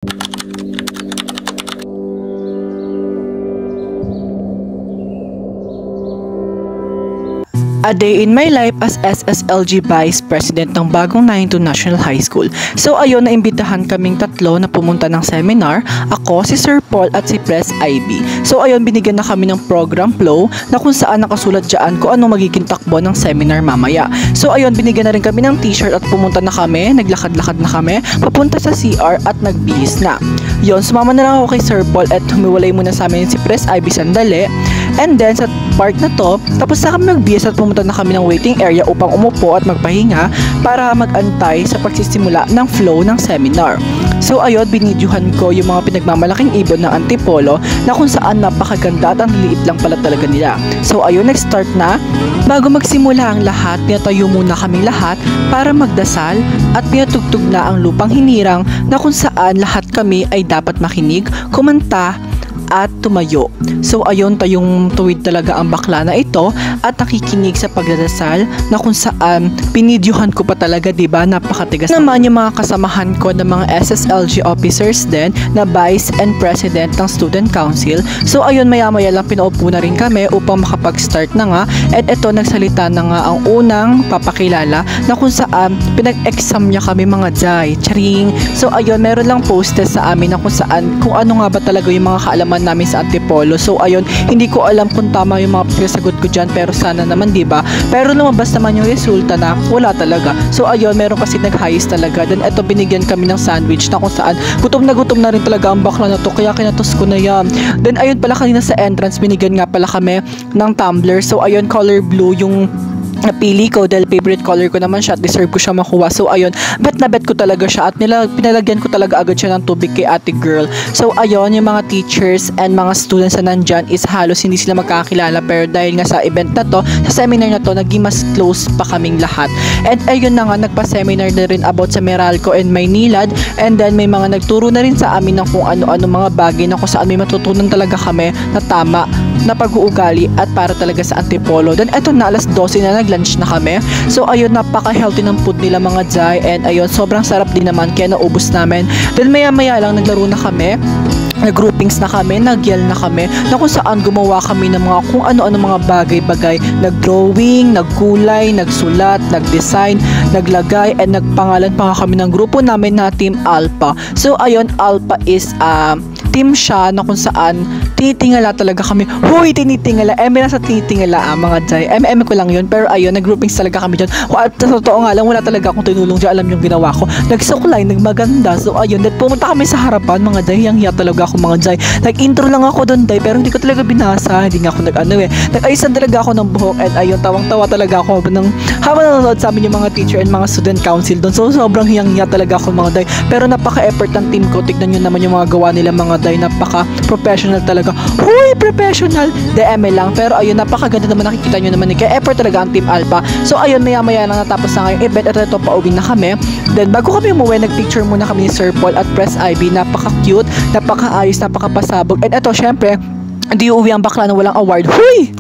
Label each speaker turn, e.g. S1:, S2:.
S1: A day in my life as SSLG Vice President ng bagong 92 National High School. So ayun, naimbitahan kaming tatlo na pumunta ng seminar. Ako, si Sir Paul at si Pres Ivy. So ayun, binigyan na kami ng program flow na kung saan nakasulat dyan kung anong magiging takbo ng seminar mamaya. So ayun, binigyan na rin kami ng t-shirt at pumunta na kami, naglakad-lakad na kami, papunta sa CR at nagbihis na. Yun, sumama na lang ako kay Sir Paul at humiwalay muna sa amin si Pres Ivy sandali. And then sa part na to, tapos na kami nagbihis at pumunta na kami ng waiting area upang umupo at magpahinga para mag-antay sa pagsisimula ng flow ng seminar. So ayun, binidyuhan ko yung mga pinagmamalaking ibon ng Antipolo na kung saan napakaganda at ang liit lang pala talaga nila. So ayun, nag-start na. Bago magsimula ang lahat, pinatayo muna kaming lahat para magdasal at pinatugtog na ang lupang hinirang na kung saan lahat kami ay dapat makinig, kumanta, at tumayo. So ayun, tayong tuwid talaga ang bakla na ito at nakikinig sa pagdadasal na kung saan pinidyuhan ko pa talaga, diba? Napakatigas naman yung mga kasamahan ko ng mga SSLG officers din na Vice and President ng Student Council. So ayun, maya-maya lang pinaupo na rin kami upang makapag-start na nga. And ito, nagsalita na nga ang unang papakilala na kung saan pinag-exam niya kami mga jay. Charing! So ayun, meron lang postes sa amin na kung saan, kung ano nga ba talaga yung mga kaalaman namin sa Antipolo. So ayun, hindi ko alam kung tama yung mga pinasagot ko dyan, pero sana naman, diba? Pero lumabas naman yung resulta na wala talaga. So ayun, meron kasi nag-highest talaga. Then eto, binigyan kami ng sandwich na kung saan gutom na rin talaga ang bakla na to, kaya kinatos ko na yan. Then ayun pala, kanina sa entrance binigyan nga pala kami ng tumbler. So ayun, color blue yung napili ko dahil favorite color ko naman siya at deserve ko siya makuha. So ayun, bet na bet ko talaga siya at pinalagyan ko talaga agad siya ng tubig kay ate girl. So ayun, yung mga teachers and mga students na nandyan is halos hindi sila magkakilala, pero dahil nga sa event na to, sa seminar na to, naging mas close pa kaming lahat. And ayun na nga, nagpa-seminar na rin about sa Meralco and Maynilad, and then may mga nagturo na rin sa amin ng kung ano-ano mga bagay na kung saan may matutunan talaga kami na tama na pag-uugali at para talaga sa Antipolo. Then eto na, alas 12 na, nag-lunch na kami. So ayun, napaka-healthy ng food nila mga jay, and ayun, sobrang sarap din naman kaya naubos namin. Then maya-maya lang naglaro na kami, nag-groupings na kami, nag-yell na kami, na kung saan gumawa kami ng mga kung ano-ano mga bagay-bagay, nag-drawing, nagkulay, nagsulat, nag-design, naglagay, and nagpangalan pa kami ng grupo namin na Team Alpha. So ayun, Alpha is team siya na kung saan tinitingala talaga kami. Huy, tinitingala. Nasa tinitingala mga jay. Ko lang yun. Pero ayun, nag-groupings talaga kami dyan. At sa totoo nga lang, wala talaga akong tinulong dyan. Alam yung ginawa ko. Nagsuklay, nagmaganda. So ayun, pumunta kami sa harapan mga jay. Hiyang-hiya talaga ako mga jay. Nag-intro lang ako doon jay, pero hindi ko talaga binasa. Hindi nga ako nag-ayusan talaga ako ng buhok. And ayun, tawang-tawa talaga ako habang nanonood sa amin yung mga teacher and mga student council doon. So sobrang hiyang-hiya talaga ako mga jay. Pero napaka-effort ng team ko. Tignan nyo naman yung mga gawa nila mga jay. Napaka-professional talaga. Huy, professional! DM lang. Pero ayun, napakaganda naman, nakikita nyo naman. Kaya effort talaga ang Team Alpha. So ayun, maya-maya lang natapos na ngayong event. At ito, pauwi na kami. Then bago kami umuwi, nag-picture muna kami ni Sir Paul at Pres Ivy. Napaka-cute, napaka-ayos, napaka-pasabog. And ito, syempre, hindi uuwi ang bakla na walang award. Huy!